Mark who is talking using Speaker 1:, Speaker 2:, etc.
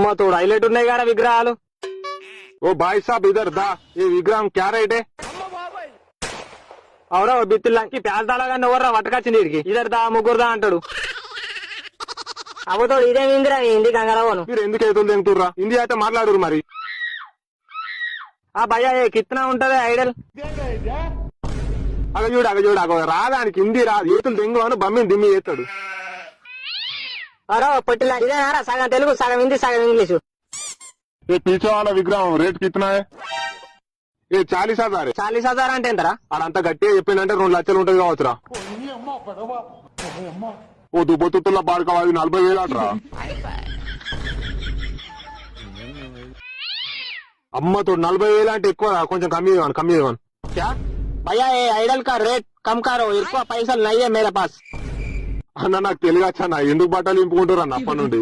Speaker 1: అమ్మ తోడు హైలైట్ ఉన్నాయి కదా విగ్రహాలు.
Speaker 2: ఓ భాయ్ సాబ్ ఇదర్ దా ఈ విగ్రహం క్యా రేట్
Speaker 1: అవురా బిత్తులకి పేదలాగా ఎవర్రా పట్టుకొచ్చింది వీడికి. ఇద్దరు దా ముగ్గురు దా అంటాడు.
Speaker 3: అవతోడు ఇదేమి ఇందిరా ఇంది కంగారవను.
Speaker 2: మీరు ఎందుకు ఎదురు తింటుర్రా? హిందీ అయితే మాట్లాడరు మరి.
Speaker 1: ఆ భయ్యా ఏ కిత్నా ఉంటది ఐడల్.
Speaker 2: అగ చూడు రాదానికి హిందీ రాదు. ఏతులు దెంగు అని బమ్మిని దిమ్మి చేస్తాడు.
Speaker 3: అరో పొట్టిలా ఇదేనారా సగం తెలుగు సగం హిందీ సగం ఇంగ్లీషు.
Speaker 2: ये पीछे वाला विग्रह रेट कितना है? ये 40,000 है.
Speaker 1: 40,000 అంటే ఎంతరా?
Speaker 2: ఆడంతా గట్టిగా చెప్పిందంటే 2 లక్షలు ఉంటది కావచ్చురా. ఓ దుబ్బతుల్లా బాడుకోవాలి 40,000 అట్రా. అమ్మతో 40,000 అంటే ఎక్కువ, కొంచెం కమ్మి ఇవ్వను.
Speaker 1: क्या भैया ये आइडल का रेट कम करो, ఎక్కువ పైసలు నయ్యే మేరే పాస్.
Speaker 2: అన్న నాకు తెలియచ్చా ఎందుకు బట్టలు ఇంపుకుంటారు అన్న అప్పటి నుండి.